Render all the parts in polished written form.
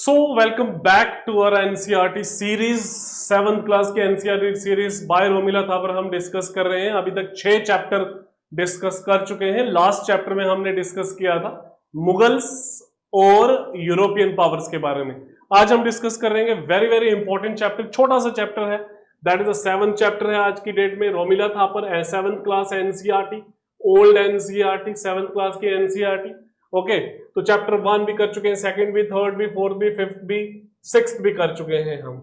So welcome back to our NCERT series 7th class के NCERT series by Romila Thapar हम discuss कर रहे हैं। अभी तक 6 चैप्टर डिस्कस कर चुके हैं। लास्ट चैप्टर में हमने डिस्कस किया था मुगल्स और यूरोपियन पावर्स के बारे में। आज हम डिस्कस कर रहे हैं वेरी वेरी इंपॉर्टेंट चैप्टर, छोटा सा चैप्टर है, that is the 7th chapter है आज की डेट में। Romila Thapar 7th class NCERT, old NCERT, 7th class की एनसीईआरटी। ओके, तो चैप्टर 1 भी कर चुके हैं, सेकंड भी, थर्ड भी, फोर्थ भी, फिफ्थ भी, सिक्स्थ भी कर चुके हैं हम।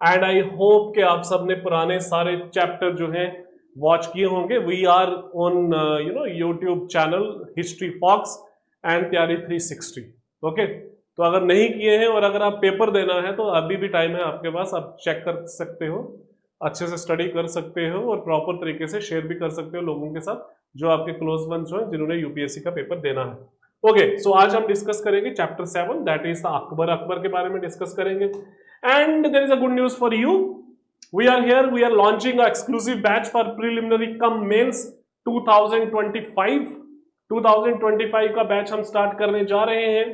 एंड आई होप कि आप सबने पुराने सारे चैप्टर जो हैं वॉच किए होंगे। We are on YouTube channel History Fox and Taiyari 360। Okay, तो अगर नहीं किए हैं और अगर आप पेपर देना है तो अभी भी टाइम है आपके पास, आप चेक कर सकते हो, अच्छे से स्टडी कर सकते हो और प्रॉपर तरीके से शेयर भी कर सकते हो लोगों के साथ जो आपके क्लोज वंस हो जिन्होंने यूपीएससी का पेपर देना है। ओके, सो आज हम डिस्कस करेंगे chapter 7, that is the Akbar. Akbar के बारे में डिस्कस करेंगे। And there is a good news for you, we are here, we are launching a exclusive batch for preliminary cum mains 2025। 2025 का बैच हम स्टार्ट करने जा रहे हैं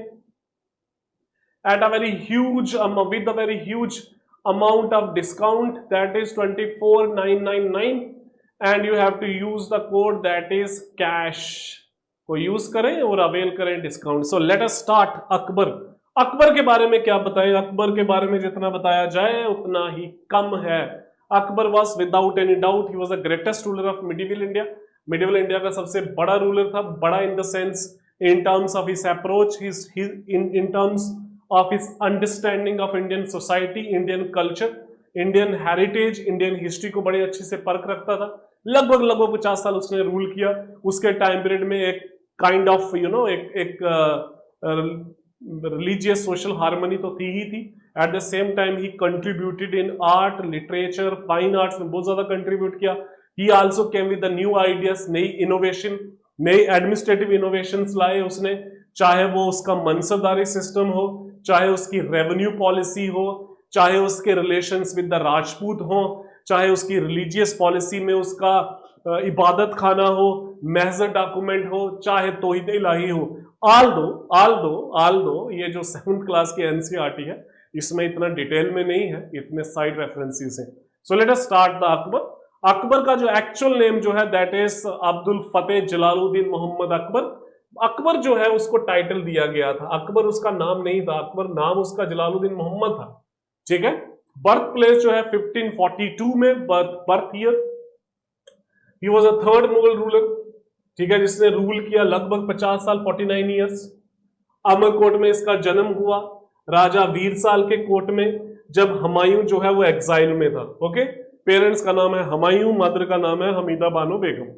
at a very huge with a very huge amount of discount, that is 24,999 and you have to use the code that is cash को use करें और avail करें discount. So let us start Akbar. Akbar के बारे में क्या बताएं? अकबर के बारे में जितना बताया जाए उतना ही कम है। Akbar was without any doubt he was the greatest ruler of medieval India. Medieval India का सबसे बड़ा रूलर था, बड़ा in the sense in terms of his approach, in terms of his understanding of Indian society, Indian culture, Indian heritage, Indian history को बड़े अच्छे से परख रखता था। लगभग 50 साल उसने रूल किया। उसके टाइम पीरियड में एक काइंड ऑफ एक रिलीजियस सोशल हार्मनी तो थी ही थी। At the same time he contributed in art, literature, fine arts में बहुत ज्यादा कंट्रीब्यूट किया। ही also came with the new ideas, नई इनोवेशन, नई एडमिनिस्ट्रेटिव इनोवेशंस लाए उसने, चाहे वो उसका मनसबदारी सिस्टम हो, चाहे उसकी रेवेन्यू पॉलिसी हो, चाहे उसके रिलेशंस विद द राजपूत हो, चाहे उसकी रिलीजियस पॉलिसी में उसका इबादत खाना हो, महजर डॉक्यूमेंट हो, चाहे तौहीद इलाही हो। आल दो ये जो 7th क्लास की एनसीईआरटी है इसमें इतना डिटेल में नहीं है, इतने साइड रेफरेंसेस हैं। So let us start the Akbar. Akbar का जो एक्चुअल नेम जो है दैट इज अब्दुल फतेह जलालुद्दीन मोहम्मद अकबर। अकबर जो है उसको टाइटल दिया गया था, अकबर उसका नाम नहीं था, अकबर नाम उसका जलालुद्दीन मोहम्मद था। ठीक है, बर्थ प्लेस जो है 1542 में birth year. He was a third Mughal ruler, ठीक है, जिसने रूल किया लगभग 50 साल, 49 ईयर्स। अमरकोट में इसका जन्म हुआ, राजा वीरसाल के कोर्ट में, जब हुमायूं जो है वो एग्जाइल में था। ओके, पेरेंट्स का नाम है हुमायूं, मदर का नाम है Hamida Bano Begum.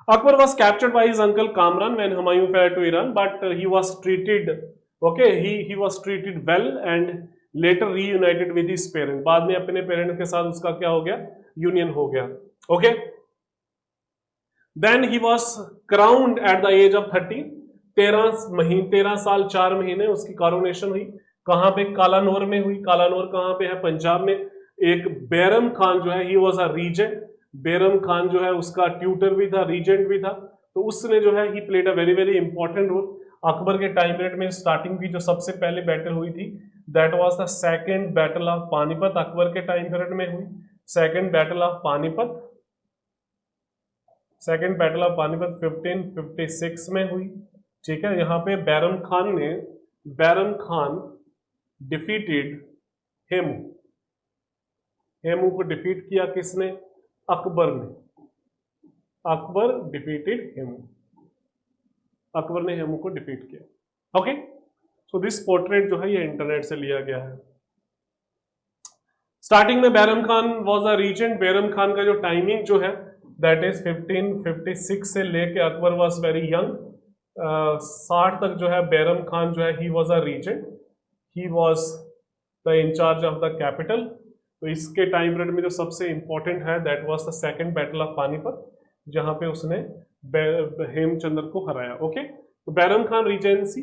Akbar was captured by his uncle Kamran when Humayun fled to Iran, but he was treated, okay, he was treated well and later reunited with his parents. बाद में अपने पेरेंट्स के साथ उसका क्या हो गया? यूनियन हो गया। Okay, then he was crowned at the age of 13. 13 साल 4 महीने उसकी कॉरोनेशन हुई। कहाँ पे? कालानौर में हुई। कालानौर कहाँ पे है? पंजाब में। एक बैरम खान जो है, he was a regent, Bairam Khan जो है उसका ट्यूटर भी था, रीजेंट भी था, तो उसने जो है he played a very very important role. Akbar के टाइम पीरियड में स्टार्टिंग की जो सबसे पहले बैटल हुई थी that was the second battle of Panipat. Akbar के टाइम पीरियड में हुई second battle of Panipat. Second battle of Panipat 1556 में हुई। ठीक है, यहाँ पे बैरम खान डिफीटेड हेमू। हेमू को डिफीट किया किसने? अकबर ने। अकबर डिफीटेड हेमू, अकबर ने हेमू को डिफीट किया। ओके, सो दिस पोर्ट्रेट जो है ये इंटरनेट से लिया गया है। स्टार्टिंग में Bairam Khan was a regent. Bairam Khan का जो टाइमिंग जो है दैट इज 1556 से लेके अकबर वाज वेरी यंग, 60 तक जो है बैरम खान जो है he was a regent, he was the incharge of the capital. तो इसके टाइम पीरियड में जो सबसे इंपॉर्टेंट है that was the second battle of Panipat, जहां पे उसने हेमचंद्र को हराया। ओके, तो बैरम खान रीजेंसी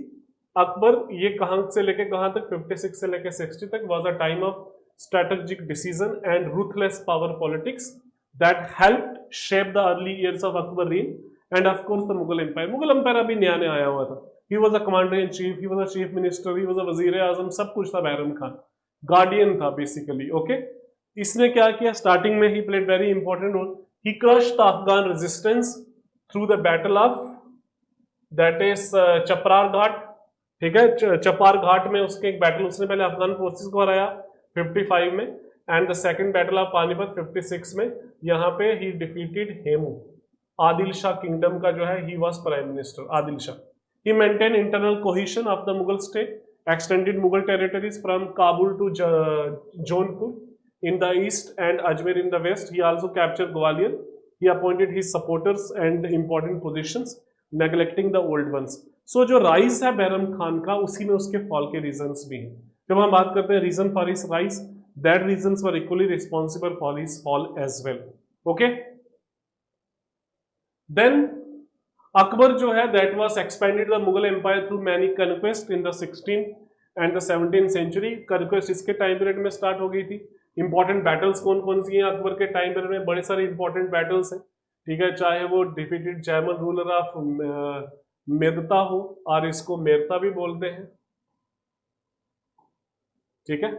अकबर, ये कहां से लेके कहां तक? 56 से लेके 60 तक was a time of strategic decision and ruthless power politics that helped shape the early years of Akbar reign and of course the Mughal empire. Mughal empire अभी नया नया आया हुआ था, he was a commander in chief, he was a chief minister, he was a wazir azam, सब कुछ था Bairam Khan, guardian था बेसिकली। ओके, इसने क्या किया स्टार्टिंग में, he played very important role, he crushed the Afghan resistance through the battle of that is Chaparar Ghat. ठीक है, चपार घाट में उसके एक बैटल, उसने पहले अफगान फोर्सेस को हराया 55 में, and the second battle of Panipat 56 में, यहाँ पे he defeated Hemu, Adil Shah kingdom का जो है, he was prime minister Adil Shah. He maintain internal cohesion of the Mughal state, extended Mughal territories from Kabul to Jaunpur in the east and Ajmer in the west. He also captured Gwalior. He appointed his supporters and important positions, neglecting the old ones. So जो rise है बैरम खान का, उसी में उसके fall के reasons भी हैं। जब हम बात करते हैं reason for his rise, that reasons were equally responsible for his fall as well. Okay, then Akbar जो है, that was expanded the Mughal empire through many conquest in the 16th and the 17th century. Conquest इसके time period में start हो गई थी। Important battles कौन कौन सी हैं अकबर के टाइम पीरियड में? बड़े सारे इंपॉर्टेंट बैटल्स हैं। ठीक है, चाहे वो डिफीटेड जर्मन रूलर ऑफ मेदता हो, और इसको मेरता भी बोलते हैं। ठीक है,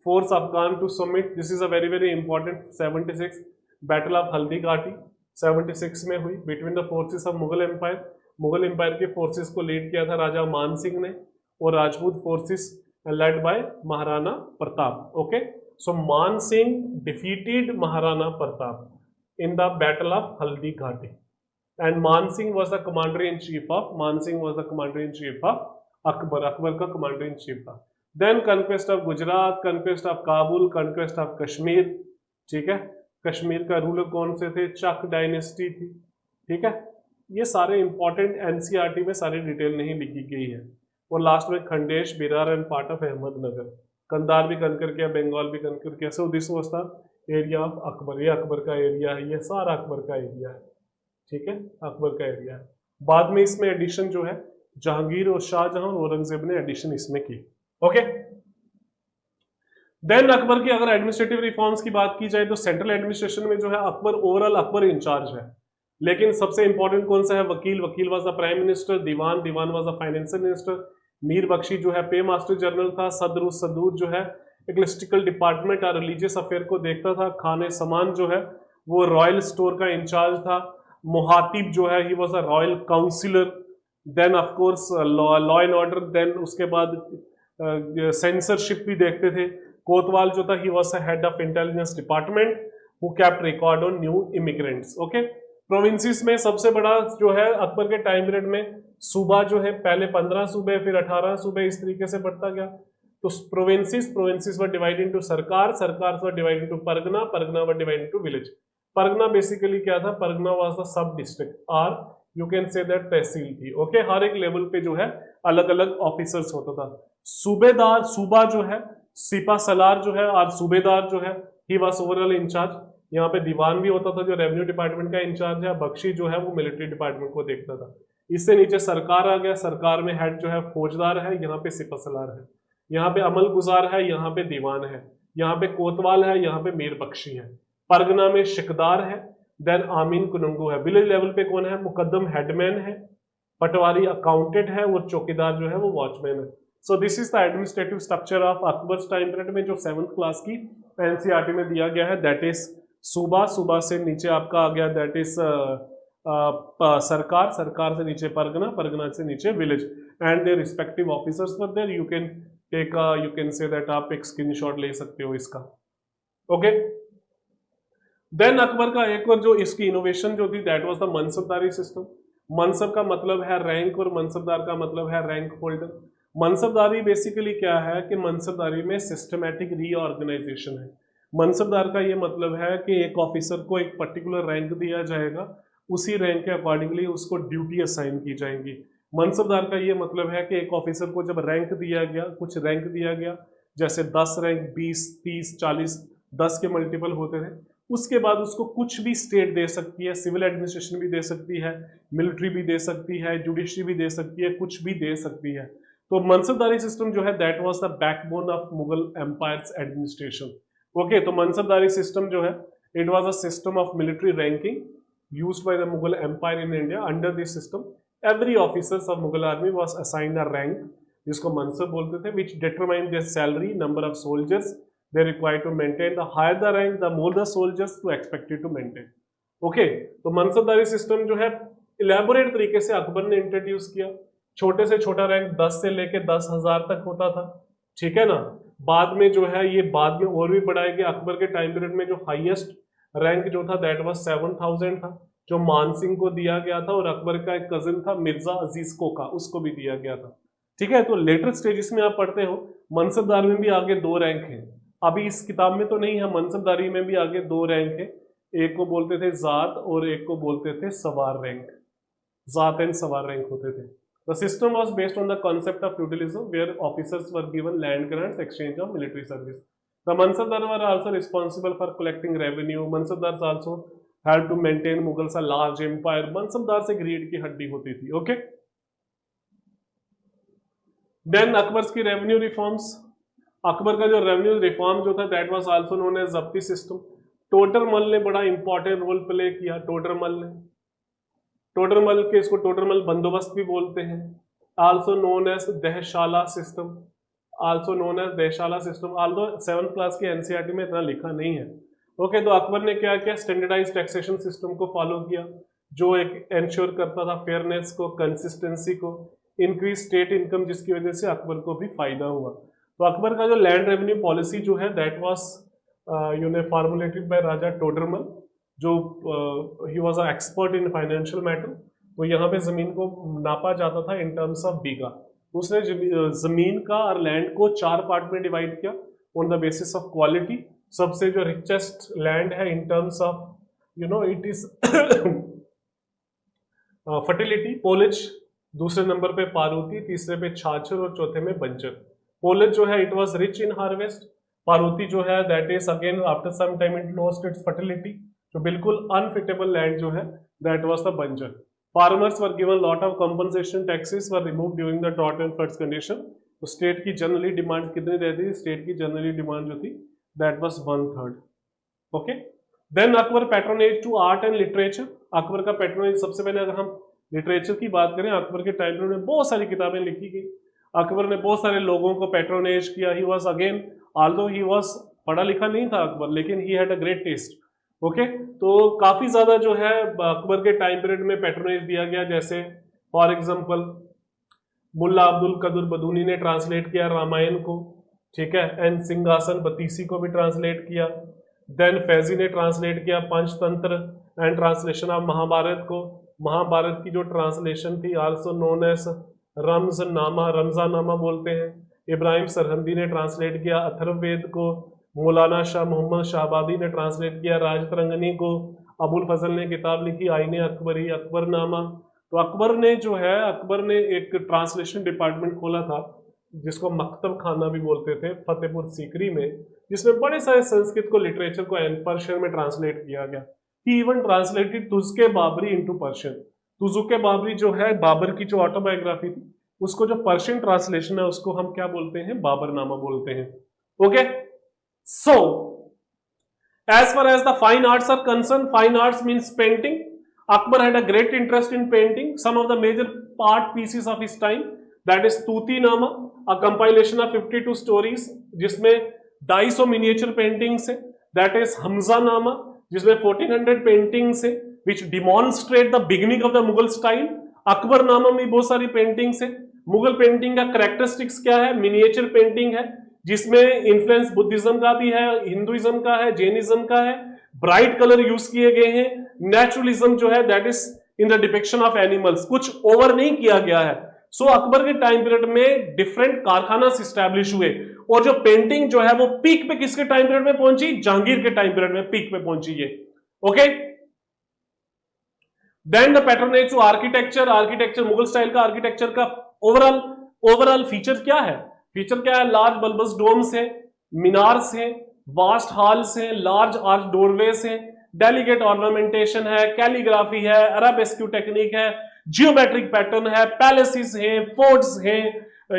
force Afghan to submit, this is a very very important. 76 battle of Haldi Ghati 76 में हुई between the forces of Mughal empire. Mughal empire के फोर्सेस को लीड किया था राजा मान सिंह ने, और Rajput forces led by Maharana Pratap. Okay, so Man Singh defeated Maharana Pratap in the battle of Haldi Ghati, and Man Singh was the commander in chief of Akbar। Akbar का commander in chief था। Then conquest of Gujarat, conquest of Kabul, conquest of Kashmir। ठीक है, कश्मीर का ruler कौन से थे? चक dynasty थी। ठीक है, ये सारे इंपॉर्टेंट एनसीईआरटी में सारी डिटेल नहीं लिखी गई है। और लास्ट में Khandesh, Berar and part of Ahmednagar, Kandhar भी कनकर किया, बंगाल भी कनकर किया। So this was the area of Akbar. ये अकबर का एरिया है, ये सारा अकबर का एरिया है। ठीक है, अकबर का एरिया है। बाद में इसमें एडिशन जो है जहांगीर और शाहजहां और औरंगजेब ने एडिशन इसमें की। ओके, देन अकबर की अगर एडमिनिस्ट्रेटिव रिफॉर्म्स की बात की जाए तो सेंट्रल एडमिनिस्ट्रेशन में जो है अकबर ओवरऑल अकबर इंचार्ज है। लेकिन सबसे इंपॉर्टेंट कौन सा है? Vakil, vakil was the prime minister. Diwan, diwan was the financial minister. Mir Bakshi जो है पे मास्टर जनरल था। सदर सदूर जो है इक्लेस्टिकल डिपार्टमेंट और रिलीजियस अफेयर को देखता था। खाने समान जो है वो रॉयल स्टोर का इंचार्ज था। मुहातिब जो है he was a royal councillor. Then of course law and order, then उसके बाद सेंसरशिप भी देखते थे। कोतवाल जो था he was a head of intelligence department who kept record on new immigrants. Okay, provinces में सबसे बड़ा जो है अकबर के टाइम पीरियड में सूबा जो है, पहले 15 सूबे फिर 18 सूबे, इस तरीके से बढ़ता गया। तो प्रोविंसेस वर डिवाइडेड इनटू सरकार, सरकार were divided into Pargana, Pargana were divided into village. Pargana basically क्या था? Pargana was the sub district, और यू कैन से दैट तहसील थी। ओके, हर एक लेवल पे जो है अलग अलग ऑफिसर्स होता था। सूबेदार, सूबा जो है सिपा सलार जो है, और सूबेदार जो है ही वाज ओवरऑल इंचार्ज। यहाँ पे दीवान भी होता था जो रेवेन्यू डिपार्टमेंट का इंचार्ज है। बख्शी जो है वो मिलिट्री डिपार्टमेंट को देखता था। इससे नीचे सरकार आ गया। सरकार में हेड जो है फौजदार है, यहाँ पे सिपहसालार है। यहाँ पे अमल गुजार है, यहाँ पे दीवान है। यहाँ पे कोतवाल है, यहाँ पे मीर बख्शी है। परगना में शिकदार है। देन आमीन कुनंगू है। विलेज लेवल पे कौन है? मुकद्दम हेडमैन है। पटवारी अकाउंटेंट है, और चौकीदार जो है वो वॉचमैन है। So this is the administrative structure of Akbar time period में, जो 7th क्लास की एनसीईआरटी में दिया गया है। दैट इज सूबा, सूबा से नीचे आपका आ गया दैट इज सरकार, सरकार से नीचे परगना, परगना से नीचे village, and their respective officers were there. You can take you can say that आप एक स्क्रीनशॉट ले सकते हो इसका। ओके, देन अकबर का एक और जो इसकी इनोवेशन जो थी that was the mansabdari system. Mansab का मतलब है रैंक, और मनसबदार का मतलब है रैंक होल्डर। मनसबदारी बेसिकली क्या है कि मनसबदारी में सिस्टमैटिक रीऑर्गेनाइजेशन है। मनसबदार का ये मतलब है कि एक ऑफिसर को एक पर्टिकुलर रैंक दिया जाएगा, उसी रैंक के अकॉर्डिंगली उसको ड्यूटी असाइन की जाएंगी। मनसबदार का ये मतलब है कि एक ऑफिसर को जब रैंक दिया गया, कुछ रैंक दिया गया, जैसे 10 रैंक, 20, 30, 40, 10 के मल्टीपल होते थे, उसके बाद उसको कुछ भी स्टेट दे सकती है, सिविल एडमिनिस्ट्रेशन भी दे सकती है, मिलिट्री भी दे सकती है, जुडिशरी भी दे सकती है, कुछ भी दे सकती है। तो मनसबदारी सिस्टम जो है that was the backbone of Mughal empire's administration. Okay, तो मनसबदारी सिस्टम जो है it was a system of military ranking used by the Mughal Empire in India. Under this system, every officers of Mughal army was assigned a rank, जिसको मनसब बोलते थे, which determine their salary, number of soldiers they required to maintain, the higher the rank the more the soldiers to expected to maintain. Okay, तो mansabdari system जो है elaborate तरीके से अकबर ने introduce किया। छोटे से छोटा रैंक 10 से लेके 10,000 तक होता था, ठीक है ना। बाद में जो है ये बाद में और भी बढ़ाया गया। अकबर के टाइम पीरियड में जो हाईएस्ट रैंक जो था दैट वाज 7,000 था, जो मान सिंह को दिया गया था, और अकबर का एक कजिन था मिर्जा अजीज कोका, उसको भी दिया गया था, ठीक है। तो लेटर स्टेजेस में आप पढ़ते हो मनसबदारी में भी आगे 2 रैंक हैं, अभी इस किताब में तो नहीं है। मनसबदारी में भी आगे 2 रैंक है, एक को बोलते थे जात और एक को बोलते थे सवार रैंक। जात एंड सवार रैंक होते थे। The system was based on the concept of feudalism, where officers were given land grants, exchange of military service. The Mansabdar were also responsible for collecting revenue. Mansabdars also had to maintain Mughals a large empire. Mansabdar से grid की हड्डी होती थी, okay? Then Akbar की revenue reforms, Akbar का जो revenue reform जो था that was also known as zabti system. Todarmal ने बड़ा इंपॉर्टेंट रोल प्ले किया। टोडरमल के इसको टोडरमल बंदोबस्त भी बोलते हैं, also known as dahshala system, also known as dahshala system. Also 7th class की एनसीईआरटी में इतना लिखा नहीं है, ओके। तो अकबर ने क्या किया, स्टैंडर्डाइज्ड टैक्सेशन सिस्टम को फॉलो किया, जो एक इंश्योर करता था फेयरनेस को, कंसिस्टेंसी को, इंक्रीज स्टेट इनकम, जिसकी वजह से अकबर को भी फायदा हुआ। तो अकबर का जो लैंड रेवेन्यू पॉलिसी जो है दैट वाज फॉर्मुलेटेड बाय राजा टोडरमल, जो ही was a expert in financial matter. तो यहाँ पे जमीन को नापा जाता था इन टर्म्स ऑफ बीघा। उसने जमीन का और लैंड को 4 पार्ट में डिवाइड किया on the basis of quality. सबसे जो रिचेस्ट लैंड है in terms of it is fertility, polaj, दूसरे नंबर पे पारूती, तीसरे पे छाछर और चौथे में बंजर। पोलेज जो है it was rich in harvest, parauti जो है that is again after some time it lost its fertility, तो बिल्कुल अनफिटेबल लैंड जो है that was the banjar. Farmers were given lot of compensation, taxes were remove during the drought and floods condition. तो state की generally demand कितनी रहती थी, state की जनरली डिमांड जो थी that was 1/3, okay. Then Akbar patronage to art and literature. Akbar का patronage, सबसे पहले अगर हम लिटरेचर की बात करें, अकबर के टाइम में बहुत सारी किताबें लिखी गई। अकबर ने बहुत सारे लोगों को पैट्रोनेज किया। He was again, although he was पढ़ा लिखा नहीं था अकबर, लेकिन he had a great test, okay. तो काफी ज्यादा जो है अकबर के टाइम पीरियड में पैट्रोनेज दिया गया। जैसे फॉर एग्जांपल मुल्ला अब्दुल कदर बदूनी ने ट्रांसलेट किया रामायण को, ठीक है, एंड सिंहासन बतीसी को भी ट्रांसलेट किया। देन फैजी ने ट्रांसलेट किया Panchatantra and translation of Mahabharata को। महाभारत की जो ट्रांसलेशन थी also known as Razmnama, Razmnama बोलते हैं। इब्राहिम सरहंदी ने ट्रांसलेट किया अथर्ववेद को। मौलाना शाह मोहम्मद शाहबादी ने ट्रांसलेट किया राजतरंगनी को। अबुल फजल ने किताब लिखी आईने अकबरी, अकबरनामा। तो अकबर ने जो है, अकबर ने एक ट्रांसलेशन डिपार्टमेंट खोला था जिसको मकतब खाना भी बोलते थे फतेहपुर सीकरी में, जिसमें बड़े सारे संस्कृत को, लिटरेचर को पर्शियन में ट्रांसलेट किया गया। He even translated Tuzuke Babri into Persian. Tuzuke Babri जो है, बाबर की जो ऑटोबायोग्राफी थी, उसको जो पर्शियन ट्रांसलेशन है उसको हम क्या बोलते हैं, बाबरनामा बोलते हैं, okay. So as far as the fine arts are concerned, fine arts means painting. Akbar had a great interest in painting. Some of the major art pieces of his time, that is Tuti-nama, a compilation of 52 stories, जिसमें 250 miniature paintings है. That is Hamza-nama, जिसमें 1400 paintings है, which demonstrate the beginning of the Mughal style. Akbar-nama में बहुत सारी paintings है. Mughal painting का characteristics क्या है? Miniature painting है, जिसमें इन्फ्लुएंस बुद्धिज्म का भी है, हिंदुइज्म का है, जैनिज्म का है। ब्राइट कलर यूज किए गए हैं। नेचुरलिज्म जो है that is in the depiction of animals, कुछ ओवर नहीं किया गया है। सो अकबर के टाइम पीरियड में डिफरेंट कारखाना स्टैब्लिश हुए, और जो पेंटिंग जो है वो पीक पे किसके टाइम पीरियड में पहुंची, जहांगीर के टाइम पीरियड में पीक पे पहुंची है, okay. Then the patronage to architecture. Architecture, Mughal style का आर्किटेक्चर का ओवरऑल फीचर क्या है? फीचर क्या है? लार्ज बल्बस डोम्स है, मीनार्स है, वास्ट हॉल्स है, लार्ज आर्च डोरवेज है, डेलिकेट ऑर्नामेंटेशन है, कैलीग्राफी है, अराबेस्क्यू टेक्निक है, जियोमेट्रिक पैटर्न है, पैलेसेस हैं, फोर्ट्स हैं,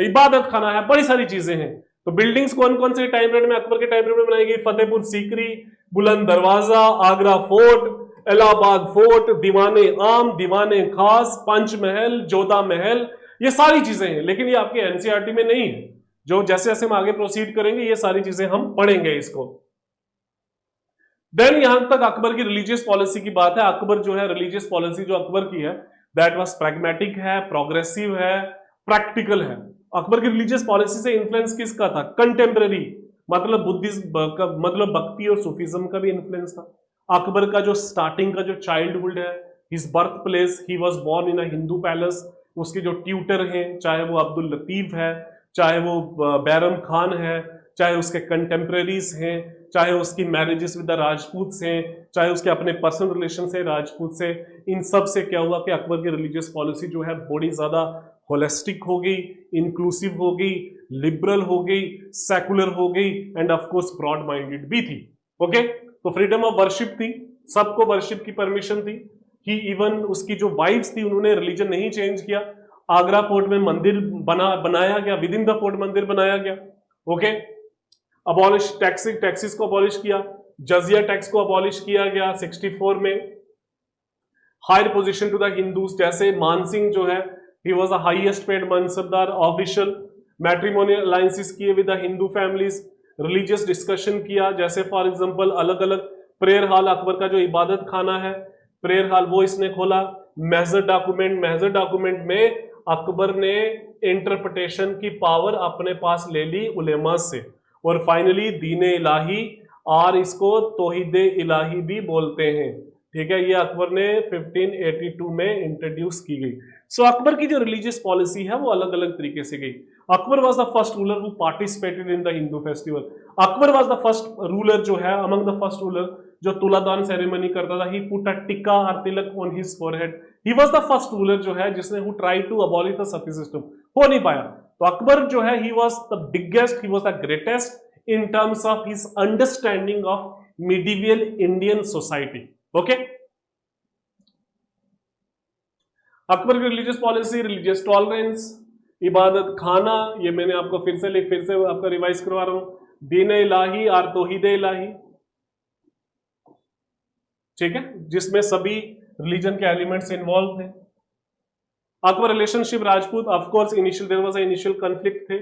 इबादत खाना है, बड़ी सारी चीजें हैं। तो बिल्डिंग्स कौन कौन से टाइम पीरियड में, अकबर के टाइम पीरियड में बनाई गई? फतेहपुर सीकरी, बुलंद दरवाजा, आगरा फोर्ट, इलाहाबाद फोर्ट, दीवाने आम, दीवाने खास, पंचमहल, जोधा महल, ये सारी चीजें हैं, लेकिन ये आपके एनसीईआरटी में नहीं है। जो जैसे जैसे हम आगे प्रोसीड करेंगे ये सारी चीजें हम पढ़ेंगे इसको। देन यहां तक अकबर की रिलीजियस पॉलिसी की बात है। अकबर जो है रिलीजियस पॉलिसी जो अकबर की है दैट वाज प्रैग्मेटिक है, प्रोग्रेसिव है, प्रैक्टिकल है। अकबर की रिलीजियस पॉलिसी से इन्फ्लुएंस किसका था? कंटेम्पररी, मतलब बुद्धिज्म का, मतलब भक्ति और सूफिज्म का भी इन्फ्लुएंस था। अकबर का जो स्टार्टिंग का जो चाइल्डहुड है, his birth place, he was born in a Hindu palace. उसके जो ट्यूटर हैं, चाहे वो अब्दुल लतीफ है, चाहे वो बैरम खान है, चाहे उसके कंटेम्पररीज हैं, चाहे उसकी मैरिजेस विद द राजपूत हैं, चाहे उसके अपने पर्सनल रिलेशन से राजपूत से, इन सब से क्या हुआ कि अकबर की रिलीजियस पॉलिसी जो है बड़ी ज्यादा होलिस्टिक हो गई, इंक्लूसिव हो गई, लिबरल हो गई, सेकुलर हो गई and of course broad minded भी थी। ओके, तो फ्रीडम ऑफ वर्शिप थी, सबको वर्शिप की परमिशन थी कि इवन उसकी जो वाइफ्स थी उन्होंने रिलीजन नहीं चेंज किया। आगरा फोर्ट में मंदिर बनाया गया, विद इन द फोर्ट मंदिर बनाया गया। ओके, अबॉलिश टैक्सेस को अबॉलिश किया, जजिया टैक्स को अबॉलिश किया गया 64 में। Higher position to the Hindus, जैसे मानसिंह जो है he was the highest paid mansabdar official. Matrimonial alliances किए with the Hindu families, religious discussion किया, जैसे फॉर एग्जांपल अलग अलग प्रेयर हॉल, अकबर का जो इबादत खाना है प्रेयर हॉल वो इसने खोला। मेजर डॉक्यूमेंट में अकबर ने इंटरप्रिटेशन की पावर अपने पास ले ली उलेमा से। और फाइनली दीन इलाही, और इसको तौहीद इलाही भी बोलते हैं, ठीक है, ये अकबर ने 1582 में इंट्रोड्यूस की गई। सो अकबर की जो रिलीजियस पॉलिसी है वो अलग अलग तरीके से गई। Akbar was the first ruler who participated in the Hindu festival. Akbar was the first ruler जो है अमंग द फर्स्ट रूलर जो तुलादान सेरेमनी करता था। ही पुट अ टिक्का और tilak on his forehead. He was the first ruler जो है जिसने who tried to abolish the sati system, हो नहीं पाया। तो अकबर जो है he was the biggest, he was the greatest in terms of his understanding of medieval Indian society. Okay, Akbar की रिलीजियस पॉलिसी, रिलीजियस टॉलरेंस, इबादत खाना, ये मैंने आपको फिर से आपका रिवाइज करवा रहा हूं, दीन इलाही और तौहीद इलाही, ठीक है, जिसमें सभी रिलीजन के एलिमेंट्स इन्वॉल्व थे। Akbar relationship Rajput, of course initial there was a initial conflict थे,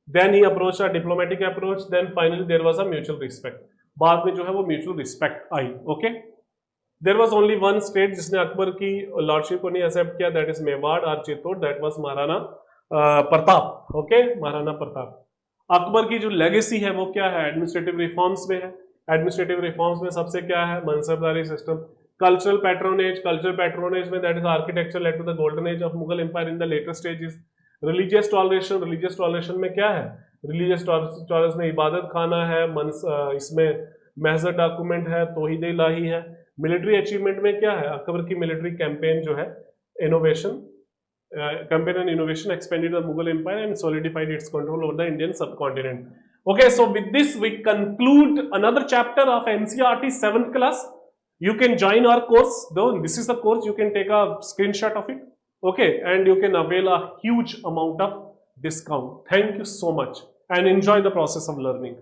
then he approach a diplomatic approach, then finally there was a mutual respect. बाद में जो है वो म्यूचुअल रिस्पेक्ट आई। Okay, there was only one state जिसने अकबर की लॉर्डशिप को नहीं एक्सेप्ट किया, दैट इज मेवाड़ और Chittor, that was Maharana Pratap. Okay, Maharana Pratap. Akbar की जो लेगेसी है वो क्या है? एडमिनिस्ट्रेटिव रिफॉर्म्स में है। एडमिनिस्ट्रेटिव रिफॉर्म्स में सबसे क्या है? मनसबदारी सिस्टम। कल्चरल पैट्रोनेज में that is architecture led to the golden age of Mughal empire in the later stages. Religious toleration में क्या है? रिलीजियस टॉलरेशन में इबादत खाना है, इसमें मेजर डॉक्यूमेंट है, तौहीद इलाही है। मिलिट्री अचीवमेंट में क्या है? अकबर की मिलिट्री कैंपेन जो है innovation, campaign and innovation expanded the Mughal Empire and solidified its control over the Indian subcontinent. Okay, so with this we conclude another chapter of NCERT 7th class. You can join our course, though this is the course, you can take a screenshot of it, okay, and you can avail a huge amount of discount. Thank you so much and enjoy the process of learning.